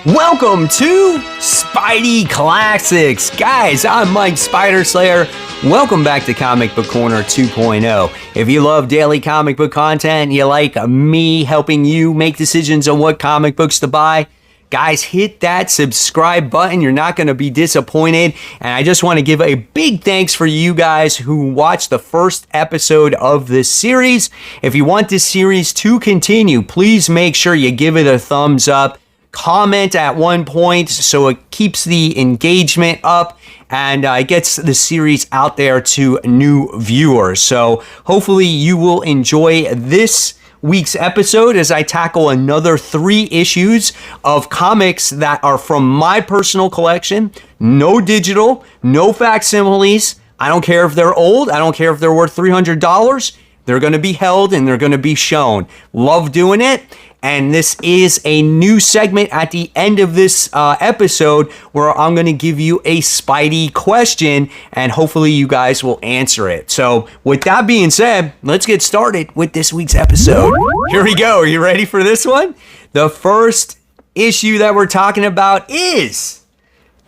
Welcome to Spidey Classics. Guys, I'm Mike Spider Slayer. Welcome back to Comic Book Corner 2.0. If you love daily comic book content, you like me helping you make decisions on what comic books to buy, guys, hit that subscribe button. You're not going to be disappointed. And I just want to give a big thanks for you guys who watched the first episode of this series. If you want this series to continue, please make sure you give it a thumbs up. Comment at one point so it keeps the engagement up and it gets the series out there to new viewers. So hopefully you will enjoy this week's episode as I tackle another 3 issues of comics that are from my personal collection. No digital, no facsimiles. I don't care if they're old. I don't care if they're worth $300. They're going to be held and they're going to be shown. Love doing it. And this is a new segment at the end of this episode where I'm going to give you a Spidey question and hopefully you guys will answer it. So with that being said, let's get started with this week's episode. Here we go. Are you ready for this one? The first issue that we're talking about is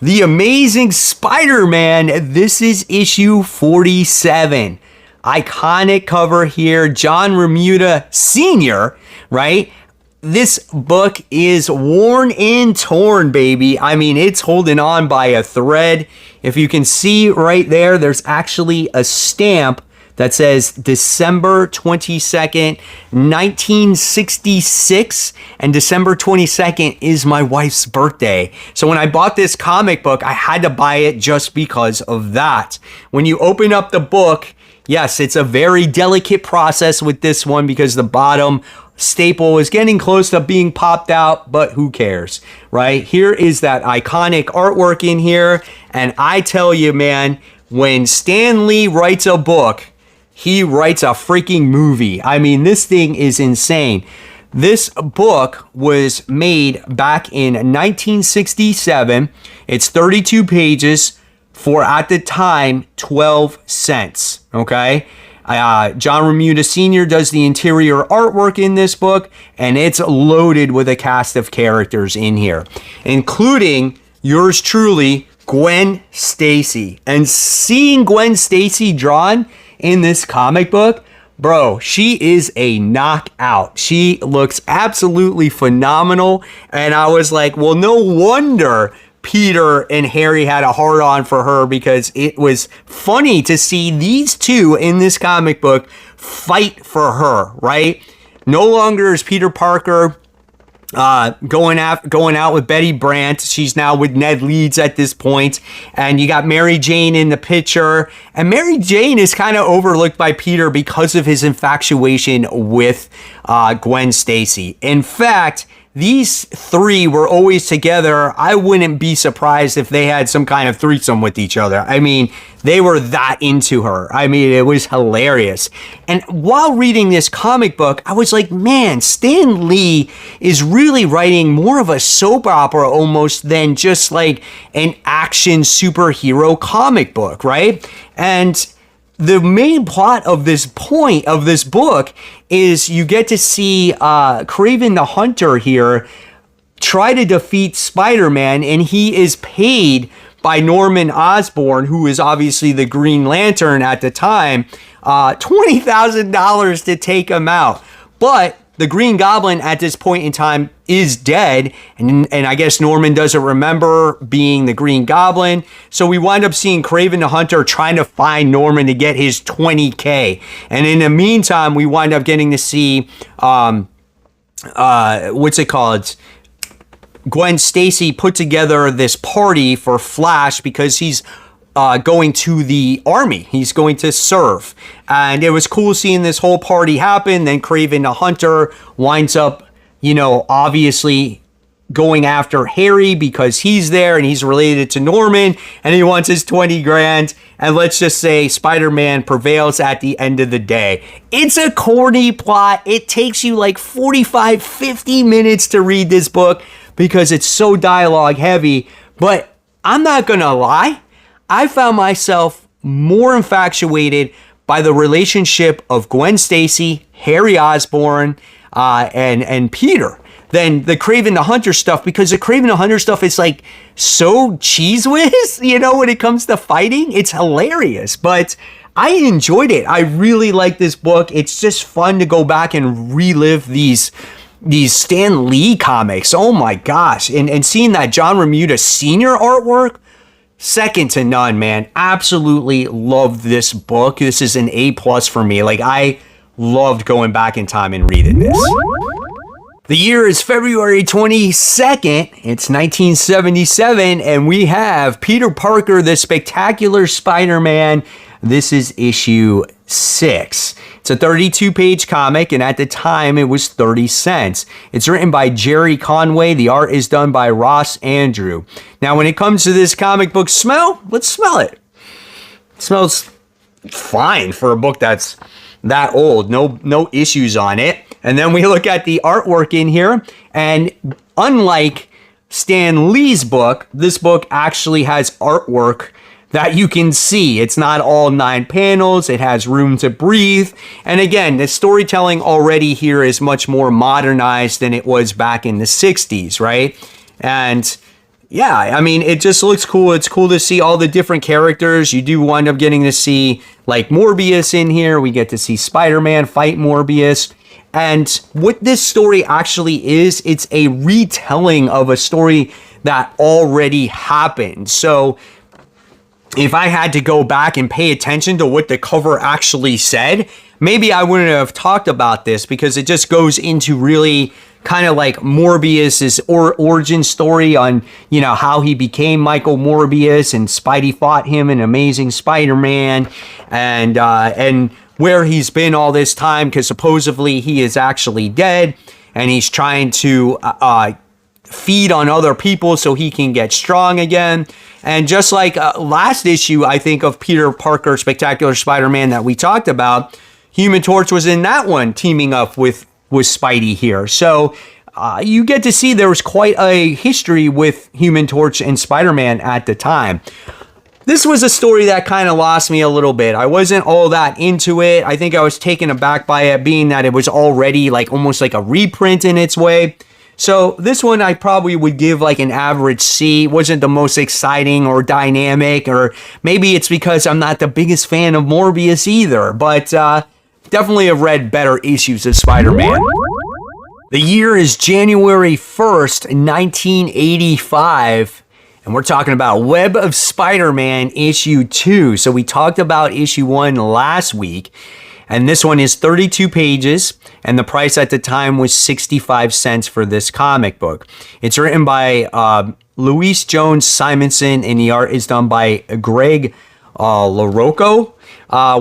The Amazing Spider-Man. This is issue 47. Iconic cover here. John Romita Sr., right? This book is worn and torn, baby. I mean, it's holding on by a thread. If you can see right there, there's actually a stamp that says December 22nd, 1966. And December 22nd is my wife's birthday. So when I bought this comic book, I had to buy it just because of that. When you open up the book, yes, it's a very delicate process with this one because the bottom staple is getting close to being popped out, but who cares, right? Here is that iconic artwork in here. And I tell you, man, when Stan Lee writes a book, he writes a freaking movie. I mean, this thing is insane. This book was made back in 1967. It's 32 pages for, at the time, 12 cents, okay? John Romita Sr. does the interior artwork in this book, and it's loaded with a cast of characters in here, including yours truly, Gwen Stacy. And seeing Gwen Stacy drawn in this comic book, bro, she is a knockout. She looks absolutely phenomenal, and I was like, well, no wonder Peter and Harry had a hard-on for her because it was funny to see these two in this comic book fight for her, right? No longer is Peter Parker going out with Betty Brant. She's now with Ned Leeds at this point. And you got Mary Jane in the picture. And Mary Jane is kind of overlooked by Peter because of his infatuation with Gwen Stacy. In fact, these 3 were always together. I wouldn't be surprised if they had some kind of threesome with each other. I mean, they were that into her. I mean, it was hilarious. And while reading this comic book, I was like, man, Stan Lee is really writing more of a soap opera almost than just like an action superhero comic book, right? And the main plot of this book is you get to see Kraven the Hunter here try to defeat Spider-Man, and he is paid by Norman Osborn, who is obviously the Green Lantern at the time, $20,000 to take him out. But the Green Goblin at this point in time is dead, and I guess Norman doesn't remember being the Green Goblin. So we wind up seeing Kraven the Hunter trying to find Norman to get his $20K. And in the meantime, we wind up getting to see, Gwen Stacy put together this party for Flash because he's going to the army. He's going to serve. And it was cool seeing this whole party happen. Then Kraven the Hunter winds up, obviously going after Harry because he's there and he's related to Norman and he wants his 20 grand. And let's just say Spider-Man prevails at the end of the day. It's a corny plot. It takes you like 45, 50 minutes to read this book because it's so dialogue heavy. But I'm not going to lie. I found myself more infatuated by the relationship of Gwen Stacy, Harry Osborn, and Peter. than the Kraven the Hunter stuff, because the Kraven the Hunter stuff is like so cheese whiz, you know, when it comes to fighting. It's hilarious, but I enjoyed it. I really like this book. It's just fun to go back and relive these Stan Lee comics. Oh my gosh. And seeing that John Romita Sr. artwork, second to none, man. Absolutely love this book. This is an A+ for me. Like, I loved going back in time and reading this. The year is February 22nd. It's 1977, and we have Peter Parker, the Spectacular Spider-Man. This is issue 6. It's a 32-page comic, and at the time, it was 30 cents. It's written by Jerry Conway. The art is done by Ross Andrew. Now, when it comes to this comic book smell, let's smell it. It smells fine for a book that's that old. No issues on it. And then we look at the artwork in here, and unlike Stan Lee's book, this book actually has artwork that you can see. It's not all 9 panels. It has room to breathe. And again, the storytelling already here is much more modernized than it was back in the 60s, right? And yeah, I mean, it just looks cool. It's cool to see all the different characters. You do wind up getting to see like Morbius in here. We get to see Spider-Man fight Morbius. And what this story actually is, it's a retelling of a story that already happened. So if I had to go back and pay attention to what the cover actually said, maybe I wouldn't have talked about this, because it just goes into really kind of like Morbius's origin story on, you know, how he became Michael Morbius, and Spidey fought him in Amazing Spider-Man, and where he's been all this time, because supposedly he is actually dead, and he's trying to feed on other people so he can get strong again. And just like last issue, I think, of Peter Parker Spectacular Spider-Man that we talked about, Human Torch was in that one, teaming up with Spidey here. So you get to see there was quite a history with Human Torch and Spider-Man at the time. This was a story that kind of lost me a little bit. I wasn't all that into it. I think I was taken aback by it, being that it was already like almost like a reprint in its way. So this one I probably would give like an average C. It wasn't the most exciting or dynamic, or maybe it's because I'm not the biggest fan of Morbius either, but definitely have read better issues of Spider-Man. The year is January 1st, 1985, and we're talking about Web of Spider-Man issue 2. So we talked about issue 1 last week, and this one is 32 pages, and the price at the time was 65 cents for this comic book. It's written by Luis Jones Simonson, and the art is done by Greg LaRocco.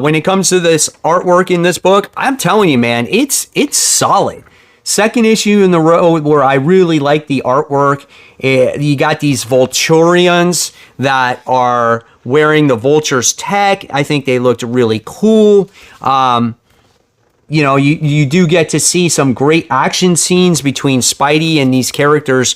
When it comes to this artwork in this book, I'm telling you, man, it's solid. Second issue in the row where I really like the artwork. You got these Vulturians that are wearing the Vulture's tech. I think they looked really cool. You know, you do get to see some great action scenes between Spidey and these characters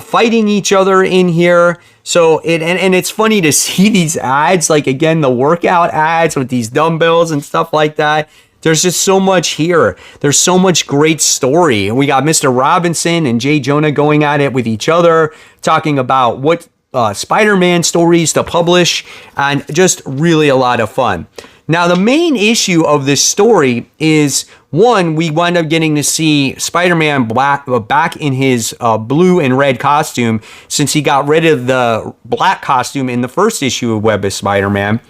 fighting each other in here. So and it's funny to see these ads, like again, the workout ads with these dumbbells and stuff like that. There's just so much here. There's so much great story. We got Mr. Robinson and Jay Jonah going at it with each other, talking about what Spider-Man stories to publish, and just really a lot of fun. Now, the main issue of this story is, one, we wind up getting to see Spider-Man back in his blue and red costume, since he got rid of the black costume in the first issue of Web of Spider-Man.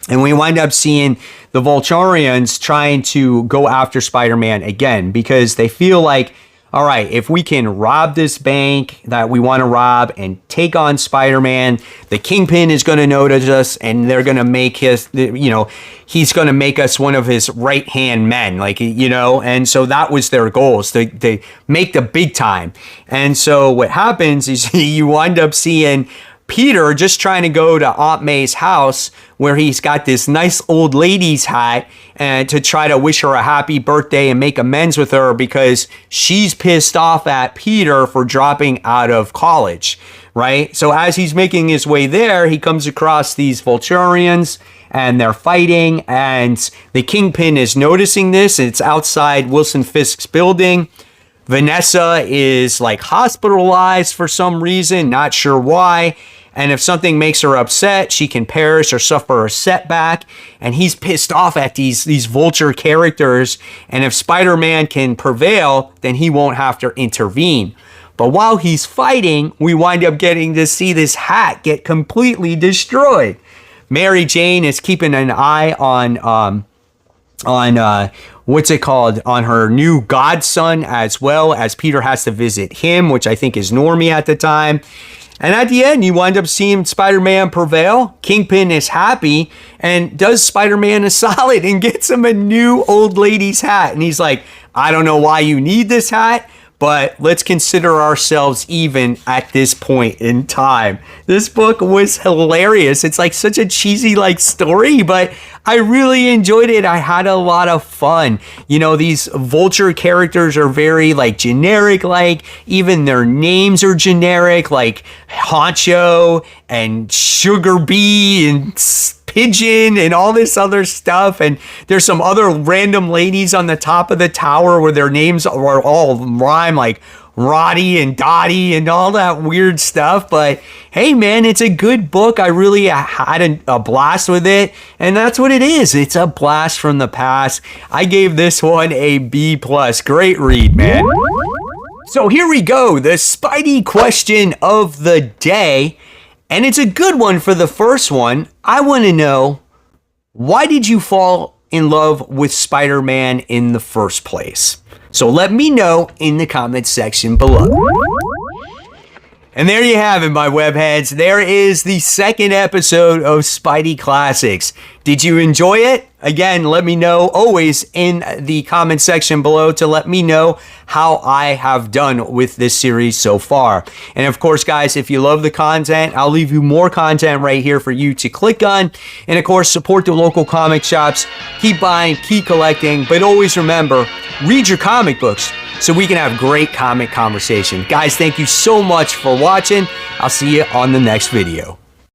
And we wind up seeing the Vulturians trying to go after Spider-Man again, because they feel like, all right, if we can rob this bank that we want to rob and take on Spider-Man, the Kingpin is going to notice us, and they're going to make his, you know, he's going to make us one of his right-hand men, like, you know, and so that was their goals, to make the big time. And so what happens is you wind up seeing Peter just trying to go to Aunt May's house, where he's got this nice old lady's hat, and to try to wish her a happy birthday and make amends with her, because she's pissed off at Peter for dropping out of college, right? So as he's making his way there, he comes across these Vulturians, and they're fighting, and the Kingpin is noticing this. It's outside Wilson Fisk's building. Vanessa is like hospitalized for some reason, not sure why. And if something makes her upset, she can perish or suffer a setback. And he's pissed off at these Vulture characters. And if Spider-Man can prevail, then he won't have to intervene. But while he's fighting, we wind up getting to see this hat get completely destroyed. Mary Jane is keeping an eye on what's it called, on her new godson, as well as Peter has to visit him, which I think is Normie at the time. And at the end, you wind up seeing Spider-Man prevail. Kingpin is happy and does Spider-Man a solid and gets him a new old lady's hat. And he's like, I don't know why you need this hat, but let's consider ourselves even at this point in time. This book was hilarious. It's like such a cheesy like story, but I really enjoyed it. I had a lot of fun. You know, these Vulture characters are very like generic, like even their names are generic, like Honcho and Sugar Bee and Pigeon and all this other stuff. And there's some other random ladies on the top of the tower where their names are all rhyme, like Roddy and Dottie and all that weird stuff. But hey, man, it's a good book. I really had a blast with it. And that's what it is. It's a blast from the past. I gave this one a B+. Great read, man. So here we go. The Spidey question of the day. And it's a good one for the first one. I want to know, why did you fall in love with Spider-Man in the first place? So let me know in the comments section below. And there you have it, my webheads. There is the second episode of Spidey Classics. Did you enjoy it? Again, let me know always in the comment section below to let me know how I have done with this series so far. And of course, guys, if you love the content, I'll leave you more content right here for you to click on. And of course, support the local comic shops. Keep buying, keep collecting, but always remember, read your comic books so we can have great comic conversation. Guys, thank you so much for watching. I'll see you on the next video.